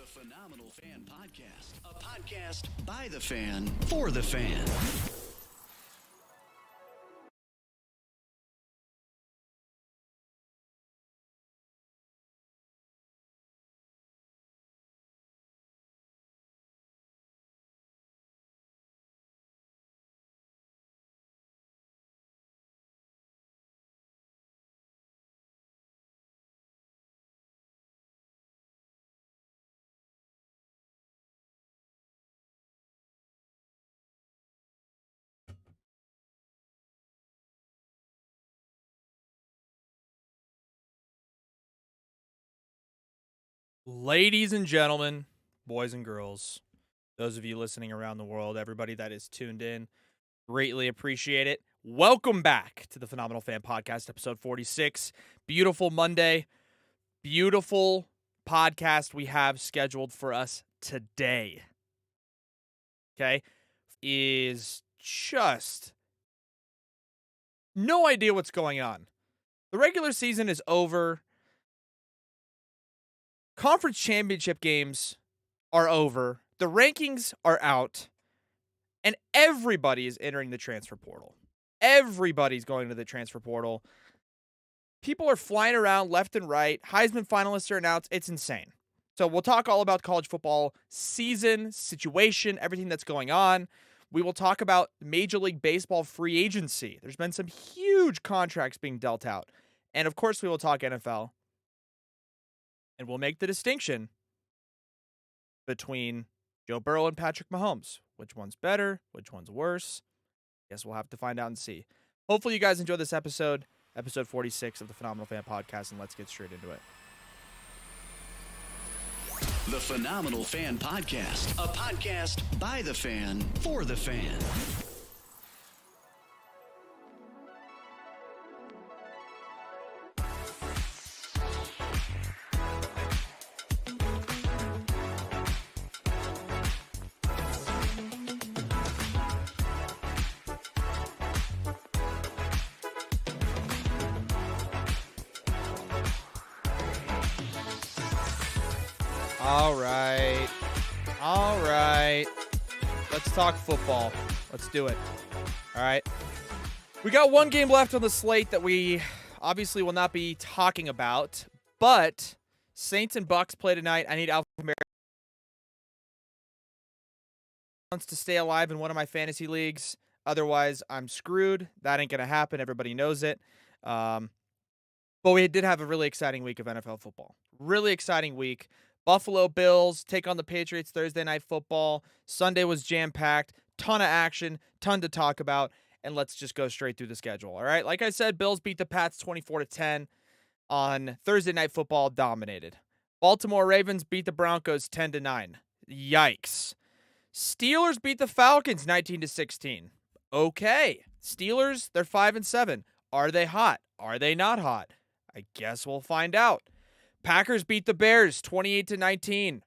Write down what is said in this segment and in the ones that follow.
Phenomenal Fan Podcast, a podcast by the fan, for the fan. Ladies and gentlemen, boys and girls, those of you listening around the world, everybody that is tuned in, greatly appreciate it. Welcome back to the Phenomenal Fan Podcast, episode 46. Beautiful Monday, beautiful podcast we have scheduled for us today. Okay? Is just no idea what's going on. The regular season is over. Conference championship games are over. The rankings are out. And everybody is entering the transfer portal. Everybody's going to the transfer portal. People are flying around left and right. Heisman finalists are announced. It's insane. So we'll talk all about college football season, situation, everything that's going on. We will talk about Major League Baseball free agency. There's been some huge contracts being dealt out. And of course, we will talk NFL. And we'll make the distinction between Joe Burrow and Patrick Mahomes. Which one's better? Which one's worse? Guess we'll have to find out and see. Hopefully you guys enjoyed this episode 46 of the Phenomenal Fan Podcast, and let's get straight into it. The Phenomenal Fan Podcast, a podcast by the fan, for the fan. All right. Let's talk football. Let's do it. All right. We got one game left on the slate that we obviously will not be talking about, but Saints and Bucks play tonight. I need Alpha America to stay alive in one of my fantasy leagues. Otherwise, I'm screwed. That ain't going to happen. Everybody knows it. But we did have a really exciting week of NFL football. Really exciting week. Buffalo Bills take on the Patriots Thursday Night Football. Sunday was jam-packed. Ton of action. Ton to talk about. And let's just go straight through the schedule. All right. Like I said, Bills beat the Pats 24-10 on Thursday Night Football. Dominated. Baltimore Ravens beat the Broncos 10-9. Yikes. Steelers beat the Falcons 19-16. Okay. Steelers, they're 5-7. Are they hot? Are they not hot? I guess we'll find out. Packers beat the Bears 28-19.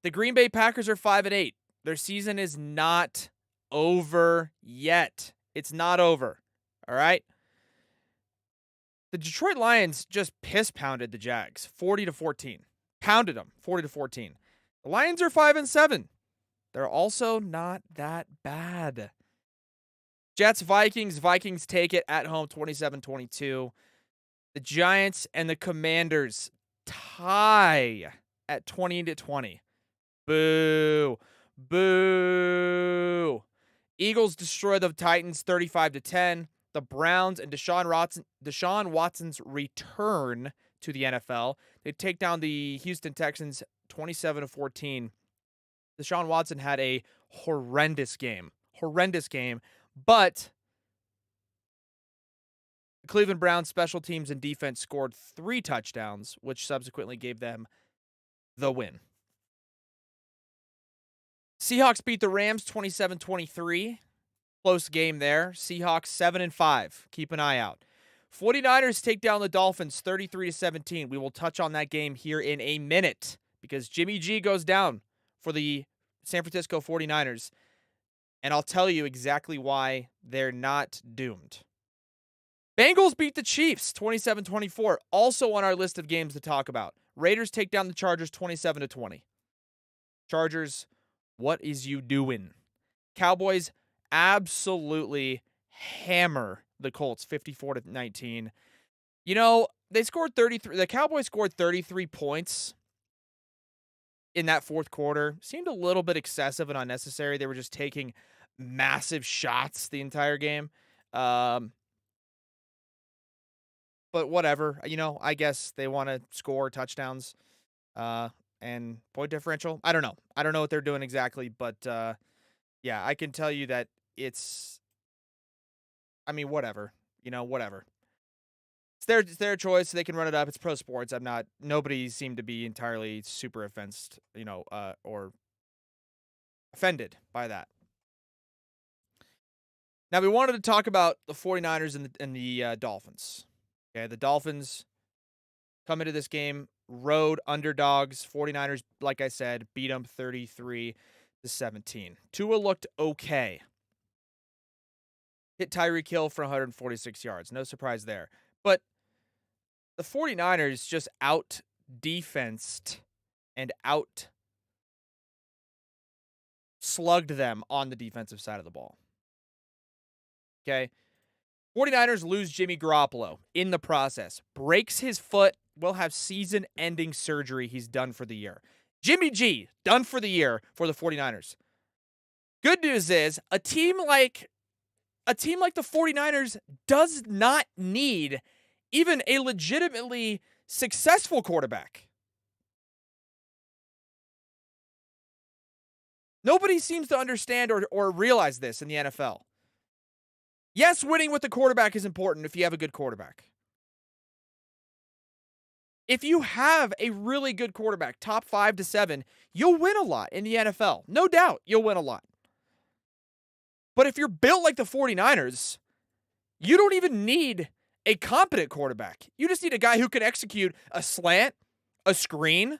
The Green Bay Packers are 5-8. Their season is not over yet. It's not over. All right. The Detroit Lions just piss-pounded the Jags 40-14. Pounded them 40-14. The Lions are 5-7. They're also not that bad. Jets, Vikings. Vikings take it at home 27-22. The Giants and the Commanders tie at 20-20. Boo. Boo. Eagles destroy the Titans 35-10. The Browns and Deshaun Watson's return to the NFL. They take down the Houston Texans 27-14. Deshaun Watson had a horrendous game. But the Cleveland Browns special teams and defense scored 3 touchdowns, which subsequently gave them the win. Seahawks beat the Rams 27-23. Close game there. Seahawks 7-5. Keep an eye out. 49ers take down the Dolphins 33-17. We will touch on that game here in a minute because Jimmy G goes down for the San Francisco 49ers. And I'll tell you exactly why they're not doomed. Bengals beat the Chiefs 27-24. Also on our list of games to talk about. Raiders take down the Chargers 27-20. Chargers, what is you doing? Cowboys absolutely hammer the Colts 54-19. You know, they scored 33. The Cowboys scored 33 points in that fourth quarter. Seemed a little bit excessive and unnecessary. They were just taking massive shots the entire game. But whatever. You know, I guess they want to score touchdowns and point differential. I don't know. I don't know what they're doing exactly, but yeah, I can tell you that it's, I mean, whatever. You know, whatever. It's their choice. They can run it up. It's pro sports. Nobody seemed to be entirely super offensed, or offended by that. Now, we wanted to talk about the 49ers and the Dolphins. Okay, the Dolphins come into this game, road underdogs. 49ers, like I said, beat them 33-17. Tua looked okay. Hit Tyreek Hill for 146 yards. No surprise there. But the 49ers just out-defensed and out-slugged them on the defensive side of the ball. Okay? 49ers lose Jimmy Garoppolo in the process. Breaks his foot. Will have season-ending surgery. He's done for the year. Jimmy G, done for the year for the 49ers. Good news is, a team like the 49ers does not need even a legitimately successful quarterback. Nobody seems to understand or realize this in the NFL. Yes, winning with the quarterback is important if you have a good quarterback. If you have a really good quarterback, top 5 to 7, you'll win a lot in the NFL. No doubt, you'll win a lot. But if you're built like the 49ers, you don't even need a competent quarterback. You just need a guy who can execute a slant, a screen,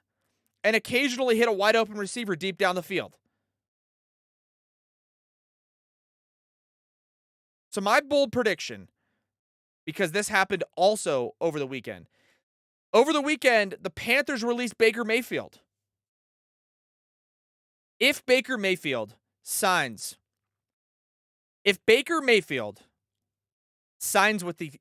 and occasionally hit a wide open receiver deep down the field. So my bold prediction, because this happened also over the weekend. Over the weekend, the Panthers released Baker Mayfield. If Baker Mayfield signs with the,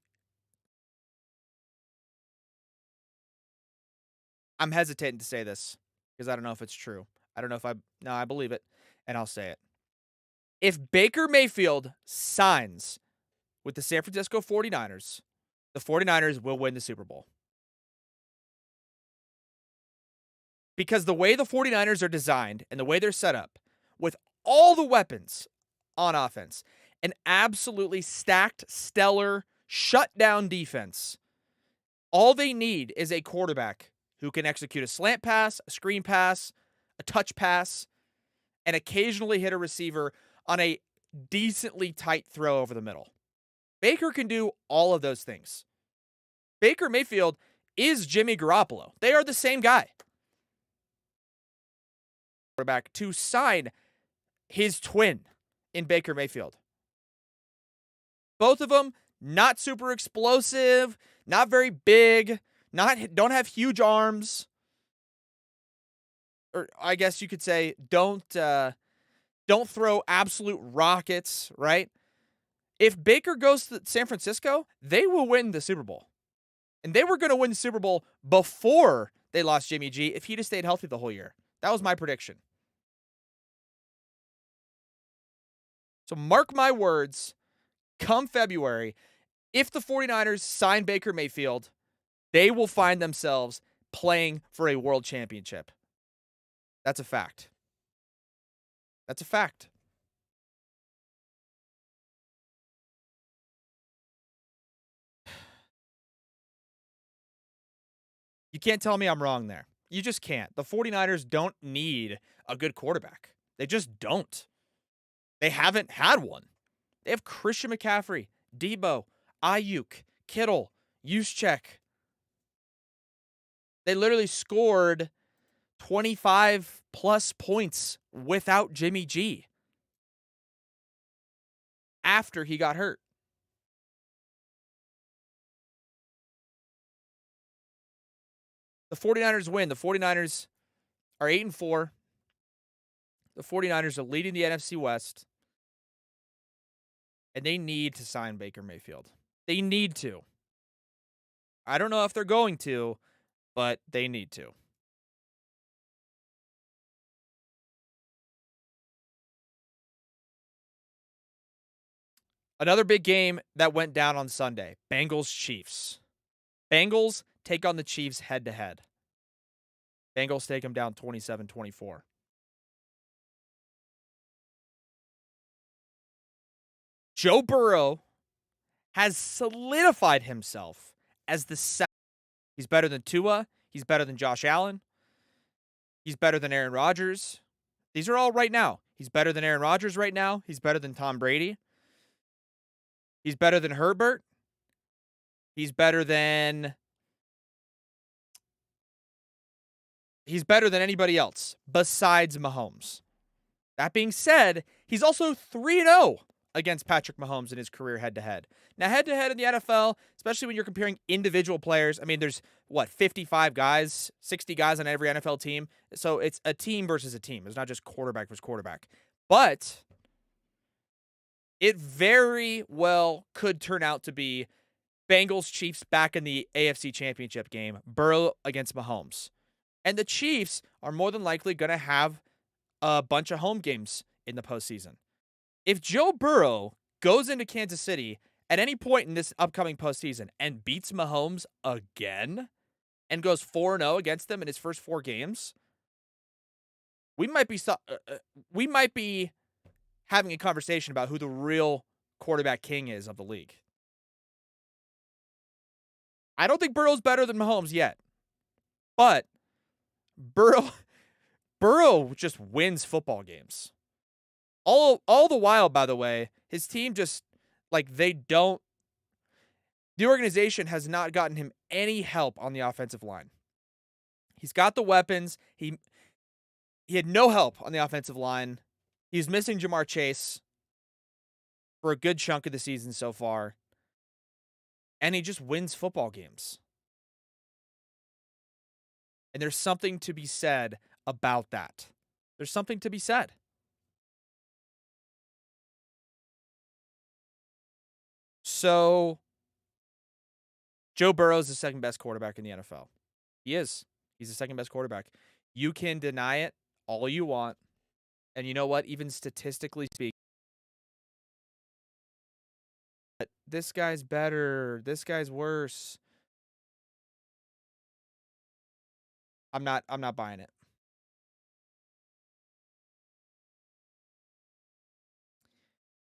I'm hesitating to say this because I don't know if it's true. I believe it, and I'll say it. If Baker Mayfield signs with the San Francisco 49ers, the 49ers will win the Super Bowl. Because the way the 49ers are designed and the way they're set up, with all the weapons on offense, an absolutely stacked, stellar, shutdown defense, all they need is a quarterback who can execute a slant pass, a screen pass, a touch pass, and occasionally hit a receiver on a decently tight throw over the middle. Baker can do all of those things. Baker Mayfield is Jimmy Garoppolo. They are the same guy. Quarterback to sign his twin in Baker Mayfield. Both of them not super explosive, not very big, don't have huge arms. Or I guess you could say don't throw absolute rockets, right? If Baker goes to San Francisco, they will win the Super Bowl. And they were going to win the Super Bowl before they lost Jimmy G if he'd have stayed healthy the whole year. That was my prediction. So mark my words, come February, if the 49ers sign Baker Mayfield, they will find themselves playing for a world championship. That's a fact. That's a fact. You can't tell me I'm wrong there. You just can't. The 49ers don't need a good quarterback. They just don't. They haven't had one. They have Christian McCaffrey, Debo, Ayuk, Kittle, Juszczyk. They literally scored 25-plus points without Jimmy G after he got hurt. The 49ers win. The 49ers are 8-4. The 49ers are leading the NFC West. And they need to sign Baker Mayfield. They need to. I don't know if they're going to, but they need to. Another big game that went down on Sunday. Bengals-Chiefs. Bengals take on the Chiefs head-to-head. Bengals take them down 27-24. Joe Burrow has solidified himself as the second. He's better than Tua. He's better than Josh Allen. He's better than Aaron Rodgers. These are all right now. He's better than Aaron Rodgers right now. He's better than Tom Brady. He's better than Herbert. He's better than anybody else besides Mahomes. That being said, he's also 3-0 against Patrick Mahomes in his career head-to-head. Now, head-to-head in the NFL, especially when you're comparing individual players, I mean, there's, 55 guys, 60 guys on every NFL team. So it's a team versus a team. It's not just quarterback versus quarterback. But it very well could turn out to be Bengals-Chiefs back in the AFC Championship game, Burrow against Mahomes. And the Chiefs are more than likely going to have a bunch of home games in the postseason. If Joe Burrow goes into Kansas City at any point in this upcoming postseason and beats Mahomes again and goes 4-0 against them in his first 4 games, we might be having a conversation about who the real quarterback king is of the league. I don't think Burrow's better than Mahomes yet, but Burrow just wins football games. All the while, by the way, his team just, the organization has not gotten him any help on the offensive line. He's got the weapons. He had no help on the offensive line. He's missing Jamar Chase for a good chunk of the season so far. And he just wins football games. And there's something to be said about that. There's something to be said. So, Joe Burrow is the second best quarterback in the NFL. He is. He's the second best quarterback. You can deny it all you want. And you know what? Even statistically speaking, this guy's better. This guy's worse. I'm not buying it.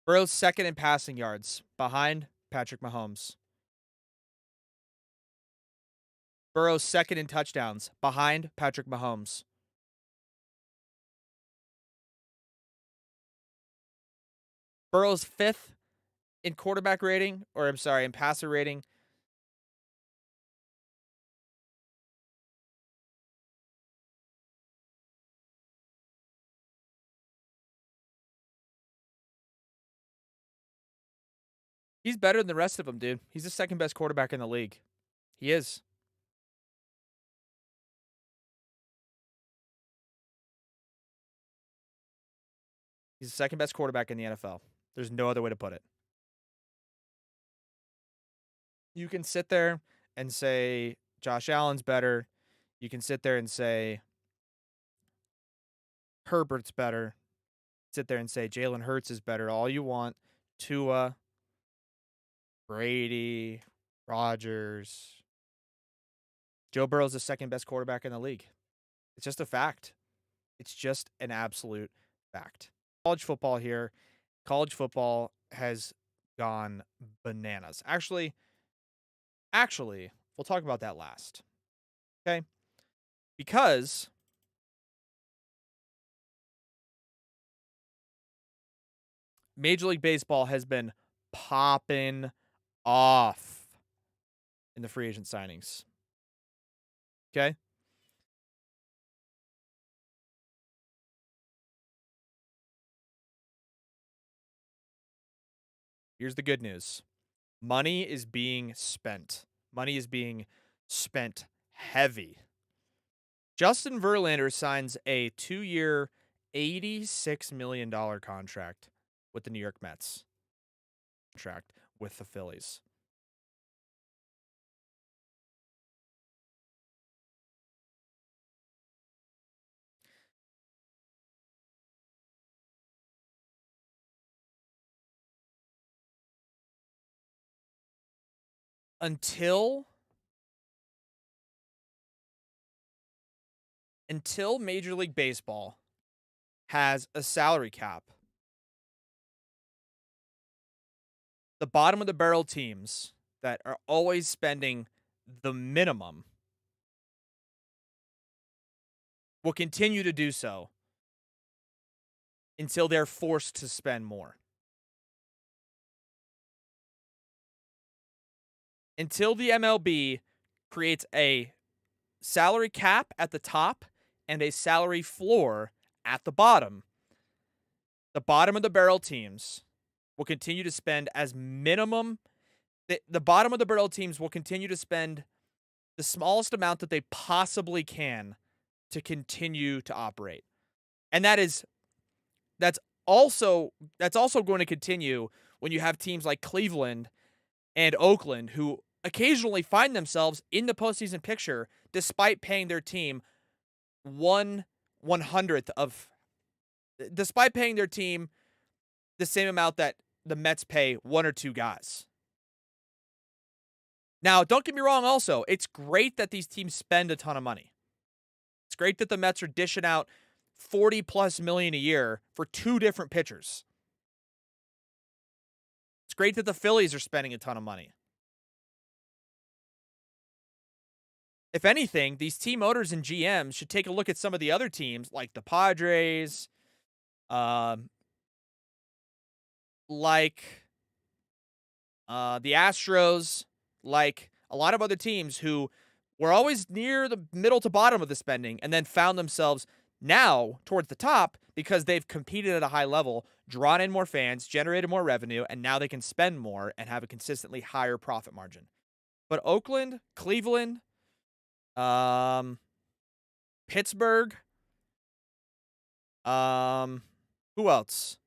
Burrow's second in passing yards behind Patrick Mahomes. Burrow's second in touchdowns behind Patrick Mahomes. Burrow's fifth in quarterback rating, in passer rating. He's better than the rest of them, dude. He's the second best quarterback in the league. He is. He's the second best quarterback in the NFL. There's no other way to put it. You can sit there and say Josh Allen's better. You can sit there and say Herbert's better. Sit there and say Jalen Hurts is better. All you want. Tua, Brady, Rodgers. Joe Burrow's the second best quarterback in the league. It's just a fact. It's just an absolute fact. College football here. College football has gone bananas. Actually, we'll talk about that last. Okay? Because Major League Baseball has been popping off in the free agent signings. Okay? Here's the good news. Money is being spent. Money is being spent heavy Justin Verlander signs a 2-year, $86 million contract with the New York Mets. Contract with the Phillies. Until Major League Baseball has a salary cap, the bottom of the barrel teams that are always spending the minimum will continue to do so until they're forced to spend more. Until the MLB creates a salary cap at the top and a salary floor at the bottom of the barrel teams will continue to spend as minimum. The bottom of the barrel teams will continue to spend the smallest amount that they possibly can to continue to operate. And that's also going to continue when you have teams like Cleveland and Oakland who occasionally find themselves in the postseason picture despite paying their team despite paying their team the same amount that the Mets pay one or two guys. Now, don't get me wrong also, it's great that these teams spend a ton of money. It's great that the Mets are dishing out $40+ million a year for two different pitchers. It's great that the Phillies are spending a ton of money. If anything, these team owners and GMs should take a look at some of the other teams like the Padres, like the Astros, like a lot of other teams who were always near the middle to bottom of the spending and then found themselves now towards the top because they've competed at a high level, drawn in more fans, generated more revenue, and now they can spend more and have a consistently higher profit margin. But Oakland, Cleveland, Pittsburgh, who else?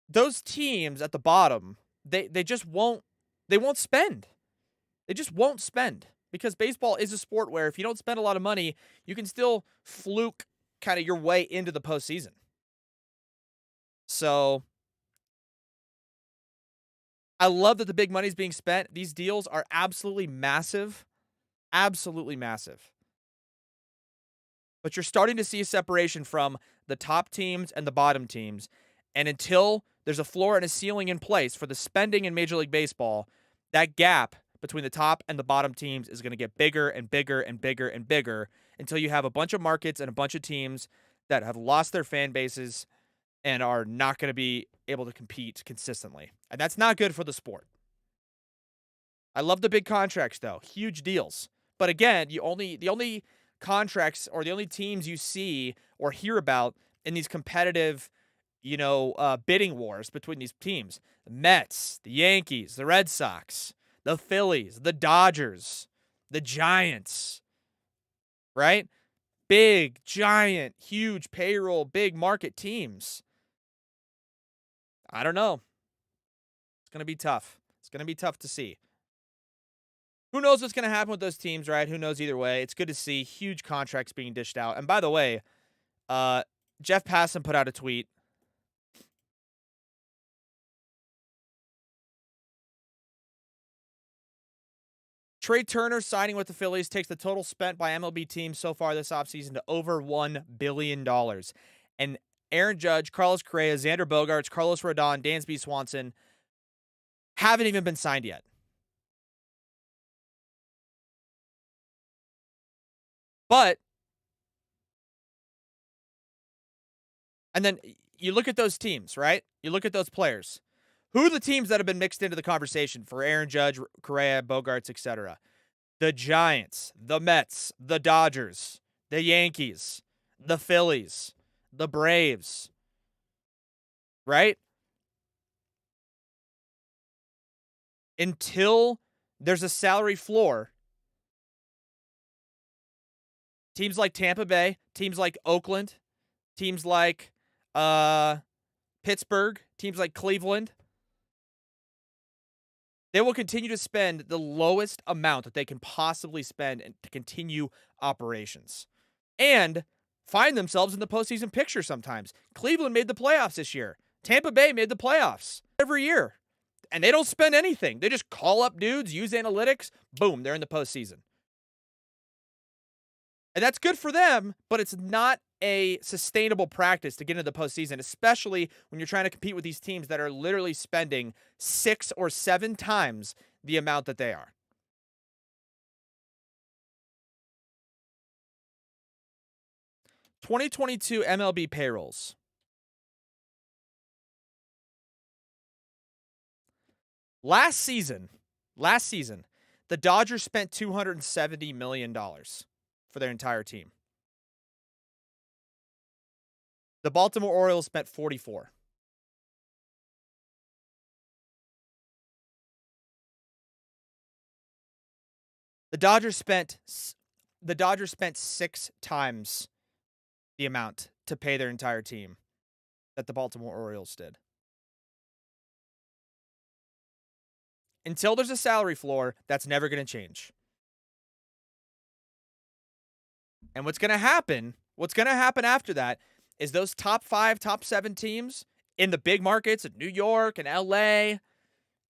Those teams at the bottom, they won't spend. They just won't spend because baseball is a sport where if you don't spend a lot of money, you can still fluke kind of your way into the postseason. So I love that the big money's being spent. These deals are absolutely massive. Absolutely massive. But you're starting to see a separation from the top teams and the bottom teams. And until there's a floor and a ceiling in place for the spending in Major League Baseball, that gap between the top and the bottom teams is going to get bigger and bigger and bigger and bigger until you have a bunch of markets and a bunch of teams that have lost their fan bases and are not going to be able to compete consistently. And that's not good for the sport. I love the big contracts, though. Huge deals. But again, the only contracts or the only teams you see or hear about in these competitive, bidding wars between these teams, the Mets, the Yankees, the Red Sox, the Phillies, the Dodgers, the Giants, right? Big, giant, huge payroll, big market teams. I don't know. It's going to be tough. It's going to be tough to see. Who knows what's going to happen with those teams, right? Who knows either way. It's good to see huge contracts being dished out. And by the way, Jeff Passan put out a tweet. Trey Turner signing with the Phillies takes the total spent by MLB teams so far this offseason to over $1 billion. And Aaron Judge, Carlos Correa, Xander Bogaerts, Carlos Rodon, Dansby Swanson haven't even been signed yet. But, and then you look at those teams, right? You look at those players. Who are the teams that have been mixed into the conversation for Aaron Judge, Correa, Bogaerts, etc.? The Giants, the Mets, the Dodgers, the Yankees, the Phillies, the Braves, right? Until there's a salary floor Teams like Tampa Bay, teams like Oakland, teams like Pittsburgh, teams like Cleveland, they will continue to spend the lowest amount that they can possibly spend to continue operations and find themselves in the postseason picture sometimes. Cleveland made the playoffs this year. Tampa Bay made the playoffs every year. And they don't spend anything. They just call up dudes, use analytics, boom, they're in the postseason. And that's good for them, but it's not a sustainable practice to get into the postseason, especially when you're trying to compete with these teams that are literally spending 6 or 7 times the amount that they are. (2022) MLB payrolls. Last season, the Dodgers spent $270 million for their entire team. The Baltimore Orioles spent 44. The Dodgers spent 6 times the amount to pay their entire team that the Baltimore Orioles did. Until there's a salary floor, that's never going to change. And what's going to happen after that is those top 5, top 7 teams in the big markets of New York and LA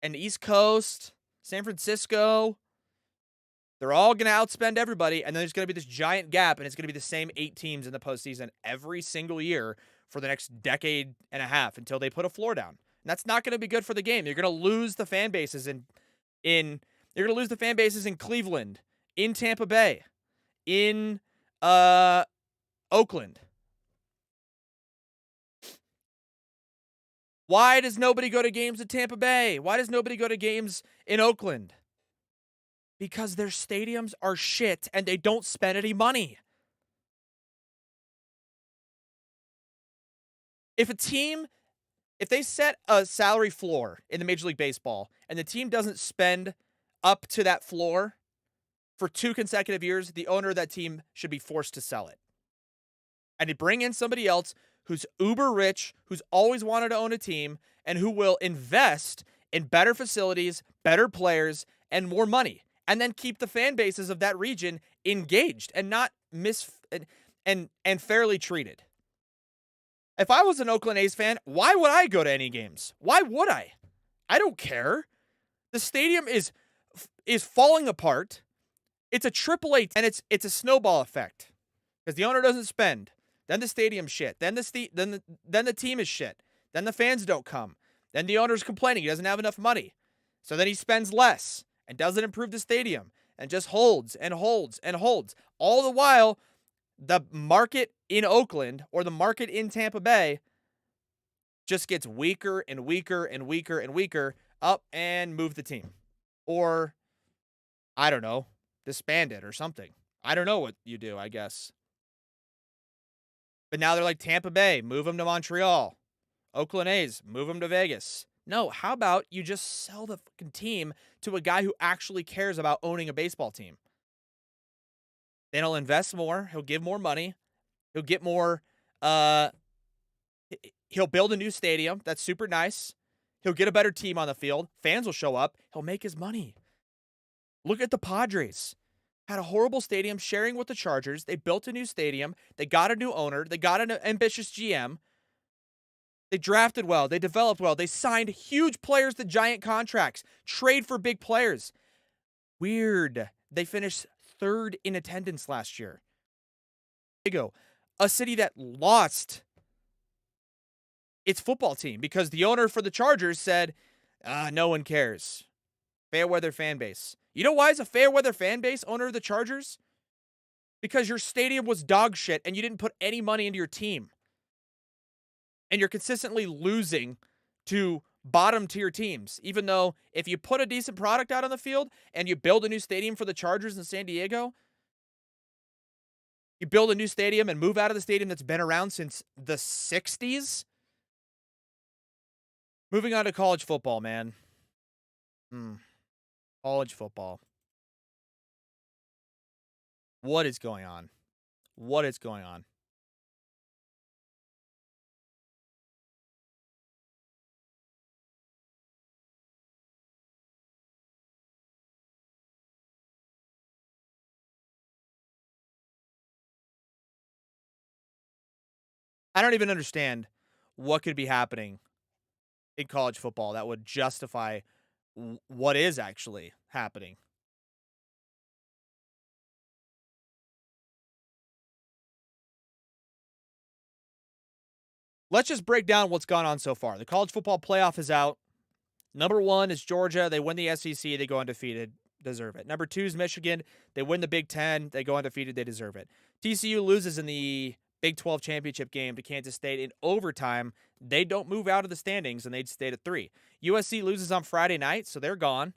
and the East Coast, San Francisco, they're all going to outspend everybody, and then there's going to be this giant gap, and it's going to be the same 8 teams in the postseason every single year for the next decade and a half until they put a floor down. And that's not going to be good for the game. You're going to lose the fan bases in Cleveland, in Tampa Bay, in Oakland. Why does nobody go to games in Tampa Bay? Why does nobody go to games in Oakland? Because their stadiums are shit and they don't spend any money. If they set a salary floor in the Major League Baseball and the team doesn't spend up to that floor for 2 consecutive years, the owner of that team should be forced to sell it. And to bring in somebody else who's uber rich, who's always wanted to own a team, and who will invest in better facilities, better players, and more money. And then keep the fan bases of that region engaged and not and fairly treated. If I was an Oakland A's fan, why would I go to any games? Why would I? I don't care. The stadium is falling apart. It's a AAA, and it's a snowball effect because the owner doesn't spend. Then the stadium's shit. Then the team is shit. Then the fans don't come. Then the owner's complaining he doesn't have enough money. So then he spends less and doesn't improve the stadium and just holds and holds and holds. All the while, the market in Oakland or the market in Tampa Bay just gets weaker and weaker and weaker and weaker, up and move the team. Or, I don't know, disband it or something. I don't know what you do, I guess. But now they're like Tampa Bay, move them to Montreal. Oakland A's, move them to Vegas. No, how about you just sell the fucking team to a guy who actually cares about owning a baseball team? Then he'll invest more. He'll give more money. He'll get more. He'll build a new stadium. That's super nice. He'll get a better team on the field. Fans will show up. He'll make his money. Look at the Padres. Had a horrible stadium sharing with the Chargers. They built a new stadium. They got a new owner. They got an ambitious GM. They drafted well. They developed well. They signed huge players to giant contracts. Trade for big players. Weird. They finished 3rd in attendance last year. A city that lost its football team because the owner for the Chargers said, no one cares. Fair weather fan base. You know why it's a fair weather fan base, owner of the Chargers? Because your stadium was dog shit and you didn't put any money into your team. And you're consistently losing to bottom tier teams, even though if you put a decent product out on the field and you build a new stadium for the Chargers in San Diego, you build a new stadium and move out of the stadium that's been around since the 60s. Moving on to college football, man. College football. What is going on? What is going on? I don't even understand what could be happening in college football that would justify what is actually happening. Let's just break down what's gone on so far. The college football playoff is out. Number 1 is Georgia. They win the SEC. They go undefeated. Deserve it. Number 2 is Michigan. They win the Big Ten. They go undefeated. They deserve it. TCU loses in the Big 12 championship game to Kansas State in overtime. They don't move out of the standings, and they'd stayed at 3. USC loses on Friday night, so they're gone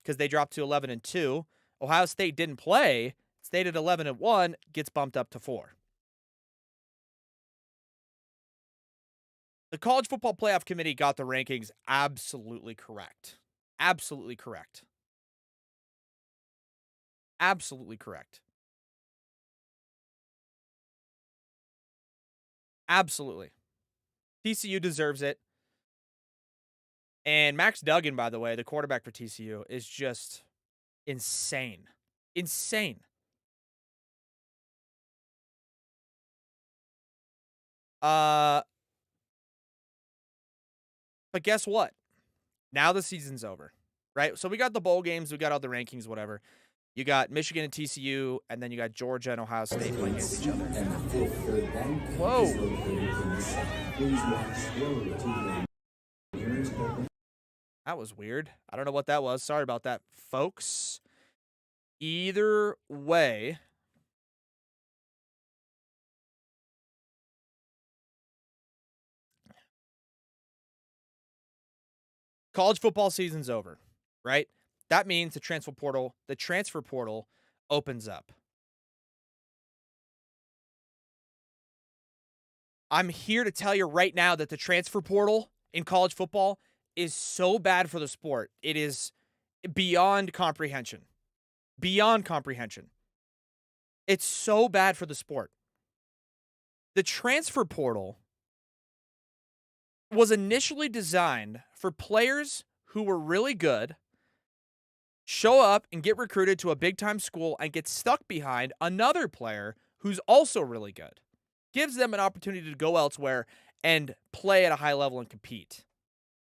because they dropped to 11-2. Ohio State didn't play. Stayed at 11-1. Gets bumped up to 4. The College Football Playoff Committee got the rankings absolutely correct. Absolutely correct. Absolutely correct. Absolutely. TCU deserves it. And Max Duggan, by the way, the quarterback for TCU, is just insane. Insane. But guess what? Now the season's over, right? So we got the bowl games, we got all the rankings, whatever. You got Michigan and TCU, and then you got Georgia and Ohio State playing against each other. Whoa. That was weird. I don't know what that was. Sorry about that, folks. Either way, college football season's over, right? That means the transfer portal opens up. I'm here to tell you right now that the transfer portal in college football is so bad for the sport. It is beyond comprehension. Beyond comprehension. It's so bad for the sport. The transfer portal was initially designed for players who were really good, show up and get recruited to a big-time school and get stuck behind another player who's also really good. Gives them an opportunity to go elsewhere and play at a high level and compete.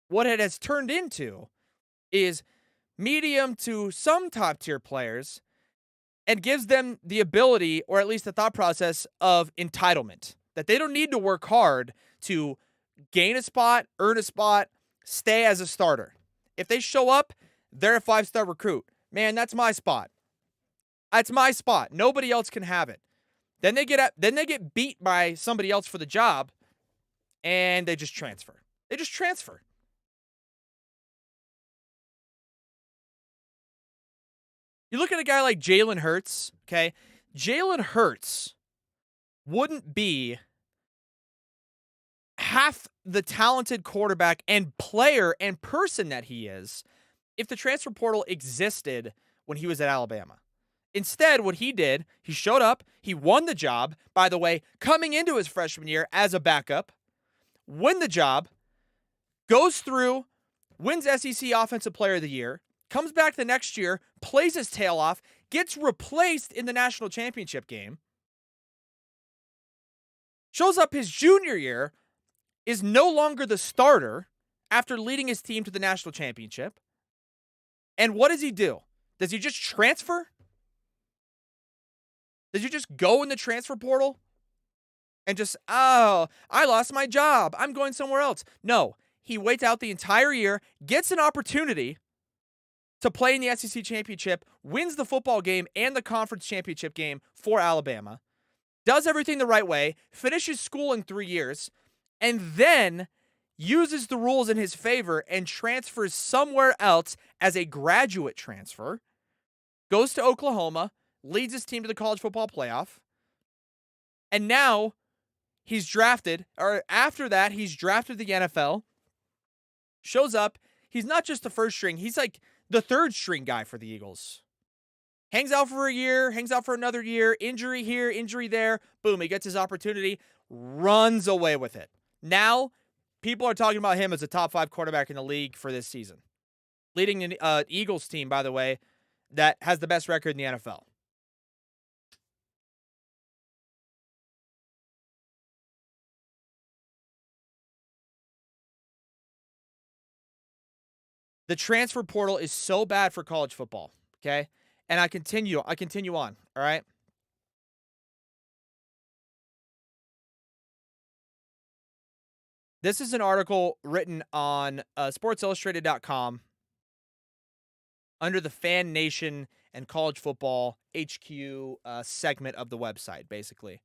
What it has turned into is medium to some top-tier players and gives them the ability, or at least the thought process, of entitlement. That they don't need to work hard to gain a spot, earn a spot, stay as a starter. If they show up, they're a 5-star recruit. Man, that's my spot. That's my spot. Nobody else can have it. Then they get beat by somebody else for the job, and they just transfer. They just transfer. You look at a guy like Jalen Hurts, okay? Jalen Hurts wouldn't be half the talented quarterback and player and person that he is if the transfer portal existed when he was at Alabama. Instead, what he did, he showed up, he won the job, by the way, coming into his freshman year as a backup, win the job, goes through, wins SEC Offensive Player of the Year, comes back the next year, plays his tail off, gets replaced in the national championship game, shows up his junior year, is no longer the starter after leading his team to the national championship. And what does he do? Does he just transfer? Does he just go in the transfer portal and just, oh, I lost my job, I'm going somewhere else? No, he waits out the entire year, gets an opportunity to play in the SEC championship, wins the football game and the conference championship game for Alabama, does everything the right way, finishes school in 3 years, and then uses the rules in his favor and transfers somewhere else as a graduate transfer, goes to Oklahoma, leads his team to the college football playoff, and now he's drafted, or after that, he's drafted the NFL, shows up, he's not just the first string, he's like the third string guy for the Eagles. Hangs out for a year, hangs out for another year, injury here, injury there. Boom, he gets his opportunity, runs away with it. Now, people are talking about him as a top 5 quarterback in the league for this season. Leading an Eagles team, by the way, that has the best record in the NFL. The transfer portal is so bad for college football, okay? And I continue on, all right? This is an article written on sportsillustrated.com under the Fan Nation and College Football HQ segment of the website, basically.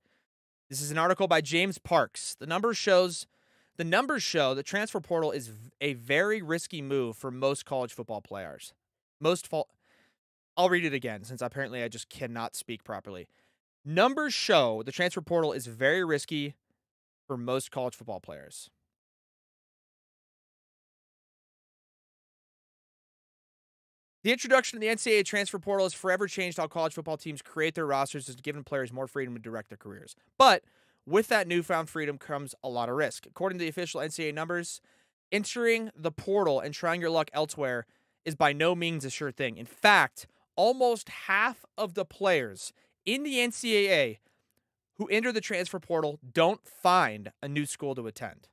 This is an article by James Parks. The numbers show the transfer portal is a very risky move for most college football players. I'll read it again since apparently I just cannot speak properly. Numbers show the transfer portal is very risky for most college football players. The introduction of the NCAA transfer portal has forever changed how college football teams create their rosters and given players more freedom to direct their careers. But with that newfound freedom comes a lot of risk. According to the official NCAA numbers, entering the portal and trying your luck elsewhere is by no means a sure thing. In fact, almost half of the players in the NCAA who enter the transfer portal don't find a new school to attend.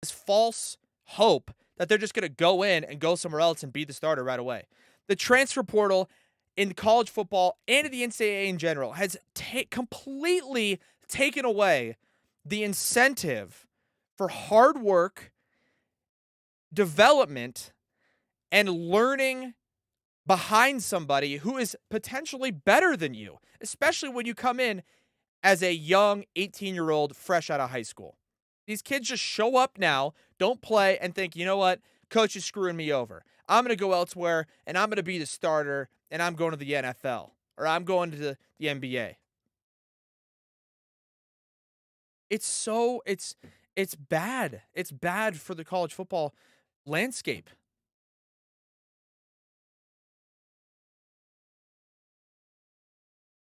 This false hope that they're just going to go in and go somewhere else and be the starter right away. The transfer portal in college football and in the NCAA in general has completely taken away the incentive for hard work, development, and learning behind somebody who is potentially better than you, especially when you come in as a young 18-year-old fresh out of high school. These kids just show up now, don't play, and think, you know what? Coach is screwing me over. I'm going to go elsewhere, and I'm going to be the starter, and I'm going to the NFL, or I'm going to the NBA. It's bad. It's bad for the college football landscape.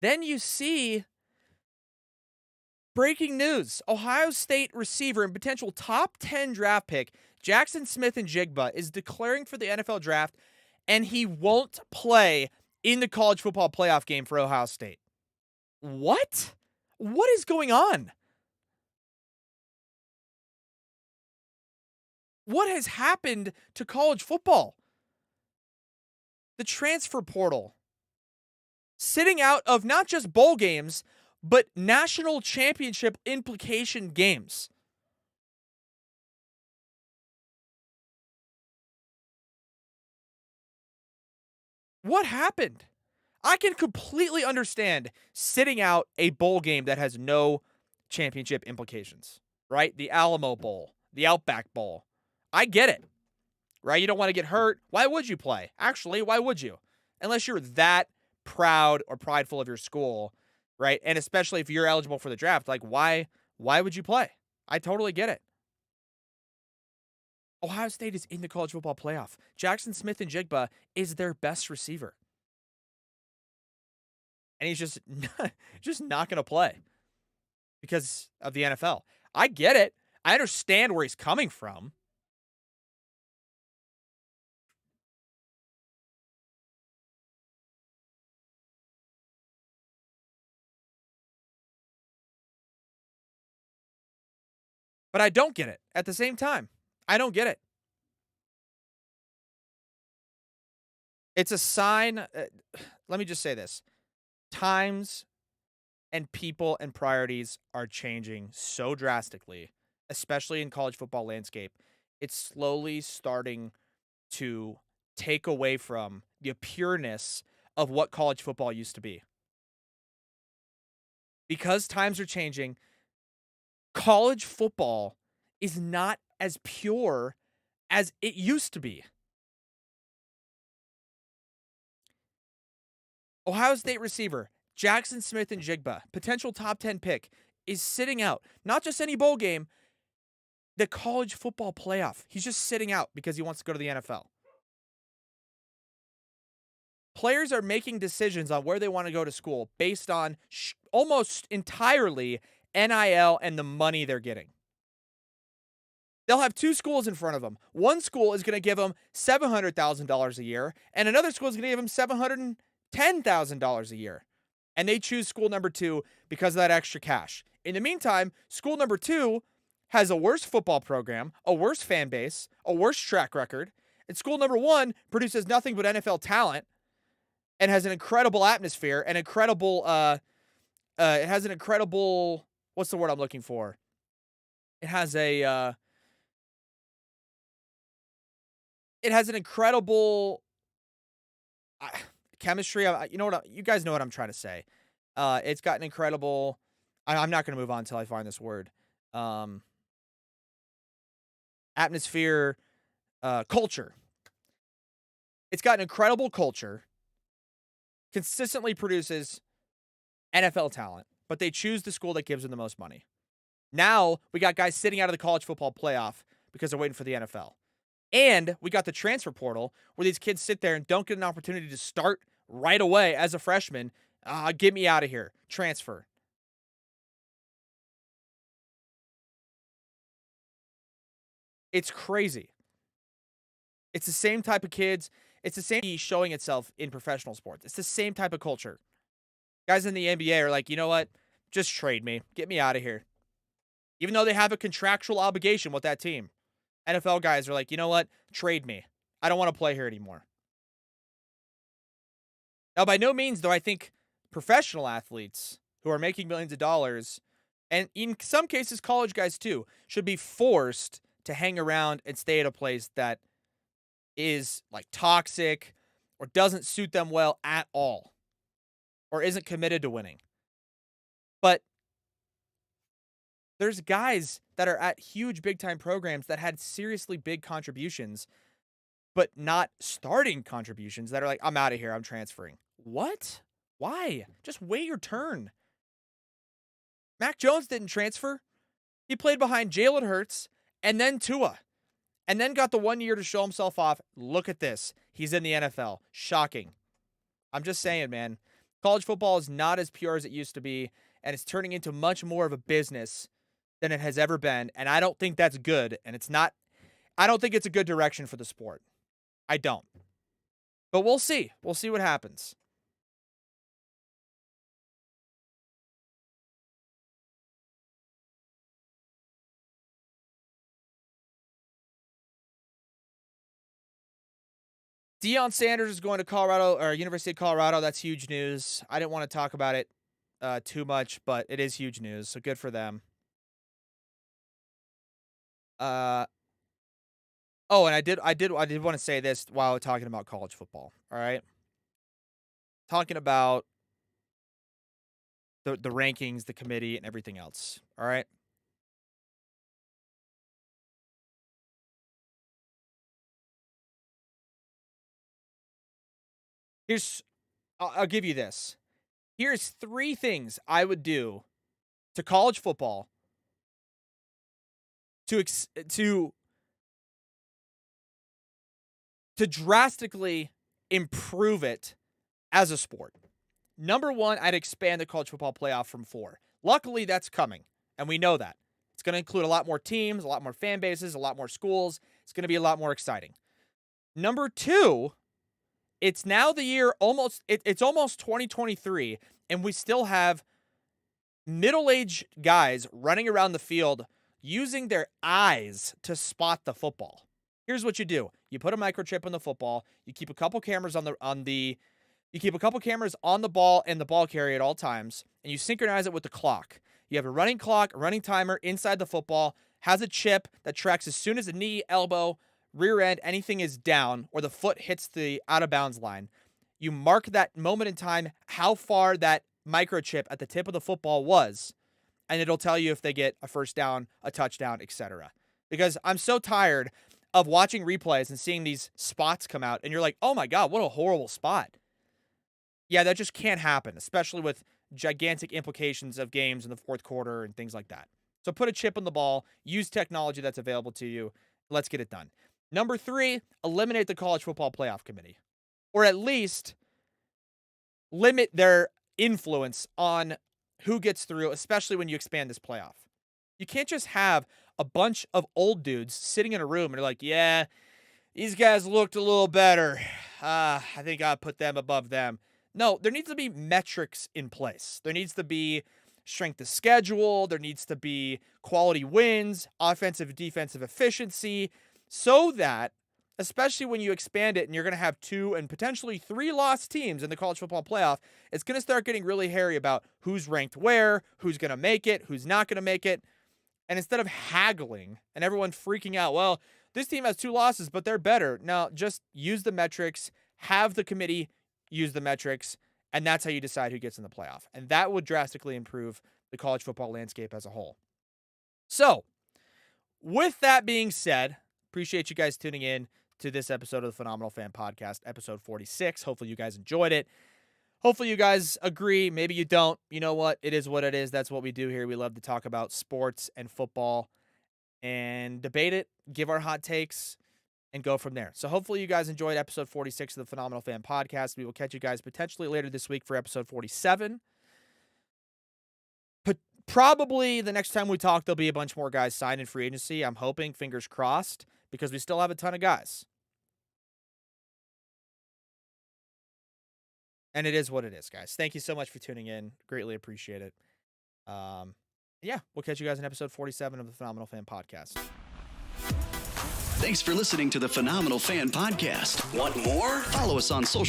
Then you see breaking news. Ohio State receiver and potential top 10 draft pick Jackson Smith-Njigba is declaring for the NFL draft, and he won't play in the college football playoff game for Ohio State. What? What is going on? What has happened to college football? The transfer portal. Sitting out of not just bowl games, but national championship implication games. What happened? I can completely understand sitting out a bowl game that has no championship implications, right? The Alamo Bowl, the Outback Bowl. I get it, right? You don't want to get hurt. Why would you play? Actually, why would you? Unless you're that proud or prideful of your school, right? And especially if you're eligible for the draft, like why would you play? I totally get it. Ohio State is in the college football playoff. Jackson Smith-Njigba is their best receiver. And he's just not going to play because of the NFL. I get it. I understand where he's coming from. But I don't get it at the same time. I don't get it. It's a sign. Let me just say this. Times and people and priorities are changing so drastically, especially in college football landscape. It's slowly starting to take away from the pureness of what college football used to be. Because times are changing, college football is not as pure as it used to be. Ohio State receiver Jackson Smith-Njigba, potential top 10 pick, is sitting out. Not just any bowl game, the college football playoff. He's just sitting out because he wants to go to the NFL. Players are making decisions on where they want to go to school based on almost entirely NIL and the money they're getting. They'll have two schools in front of them. One school is going to give them $700,000 a year, and another school is going to give them $710,000 a year. And they choose school number 2 because of that extra cash. In the meantime, school number 2 has a worse football program, a worse fan base, a worse track record, and school number 1 produces nothing but NFL talent and has an incredible atmosphere and incredible, it has an incredible, what's the word I'm looking for? It has a, it has an incredible chemistry. You know what? You guys know what I'm trying to say. It's got an incredible. I'm not going to move on until I find this word. Atmosphere, culture. It's got an incredible culture. Consistently produces NFL talent, but they choose the school that gives them the most money. Now we got guys sitting out of the college football playoff because they're waiting for the NFL. And we got the transfer portal where these kids sit there and don't get an opportunity to start right away as a freshman. Get me out of here. Transfer. It's crazy. It's the same type of kids. It's the same showing itself in professional sports. It's the same type of culture. Guys in the NBA are like, you know what? Just trade me. Get me out of here. Even though they have a contractual obligation with that team. NFL guys are like, you know what? Trade me. I don't want to play here anymore. Now, by no means do I think professional athletes who are making millions of dollars, and in some cases college guys too, should be forced to hang around and stay at a place that is like toxic or doesn't suit them well at all or isn't committed to winning. But there's guys that are at huge big-time programs that had seriously big contributions, but not starting contributions that are like, I'm out of here, I'm transferring. What? Why? Just wait your turn. Mac Jones didn't transfer. He played behind Jalen Hurts and then Tua, and then got the 1 year to show himself off. Look at this. He's in the NFL. Shocking. I'm just saying, man. College football is not as pure as it used to be, and it's turning into much more of a business than it has ever been, and I don't think that's good, and it's not. I don't think it's a good direction for the sport. I don't. But we'll see. We'll see what happens. Deion Sanders is going to Colorado or University of Colorado. That's huge news. I didn't want to talk about it too much, but it is huge news. So good for them. Uh oh, and I did want to say this while talking about college football. All right, talking about the rankings, the committee, and everything else. All right. Here's I'll give you this. Here's 3 things I would do to college football to drastically improve it as a sport. Number 1, I'd expand the college football playoff from 4. Luckily, that's coming, and we know that. It's going to include a lot more teams, a lot more fan bases, a lot more schools. It's going to be a lot more exciting. Number 2, it's now the year it's almost 2023, and we still have middle-aged guys running around the field using their eyes to spot the football. Here's what you do. You put a microchip in the football, you keep a couple cameras on the ball and the ball carrier at all times, and you synchronize it with the clock. You have a running clock, a running timer inside the football, has a chip that tracks as soon as the knee, elbow, rear end, anything is down or the foot hits the out of bounds line. You mark that moment in time, how far that microchip at the tip of the football was, and it'll tell you if they get a first down, a touchdown, etc. Because I'm so tired of watching replays and seeing these spots come out, and you're like, oh my God, what a horrible spot. Yeah, that just can't happen, especially with gigantic implications of games in the fourth quarter and things like that. So put a chip on the ball, use technology that's available to you. Let's get it done. Number 3, eliminate the college football playoff committee. Or at least limit their influence on who gets through, especially when you expand this playoff. You can't just have a bunch of old dudes sitting in a room and they're like, yeah, these guys looked a little better. I think I'll put them above them. No, there needs to be metrics in place. There needs to be strength of schedule. There needs to be quality wins, offensive, defensive efficiency, so that, especially when you expand it and you're going to have 2 and potentially 3 lost teams in the college football playoff, it's going to start getting really hairy about who's ranked where, who's going to make it, who's not going to make it. And instead of haggling and everyone freaking out, well, this team has 2 losses, but they're better. No, just use the metrics, have the committee use the metrics, and that's how you decide who gets in the playoff. And that would drastically improve the college football landscape as a whole. So, with that being said, appreciate you guys tuning in to this episode of the Phenomenal Fan Podcast, episode 46. Hopefully you guys enjoyed it. Hopefully you guys agree. Maybe you don't. You know what? It is what it is. That's what we do here. We love to talk about sports and football and debate it, give our hot takes, and go from there. So hopefully you guys enjoyed episode 46 of the Phenomenal Fan Podcast. We will catch you guys potentially later this week for episode 47. But probably the next time we talk, there'll be a bunch more guys signed in free agency. I'm hoping, fingers crossed, because we still have a ton of guys. And it is what it is, guys. Thank you so much for tuning in. Greatly appreciate it. Yeah, we'll catch you guys in episode 47 of the Phenomenal Fan Podcast. Thanks for listening to the Phenomenal Fan Podcast. Want more? Follow us on social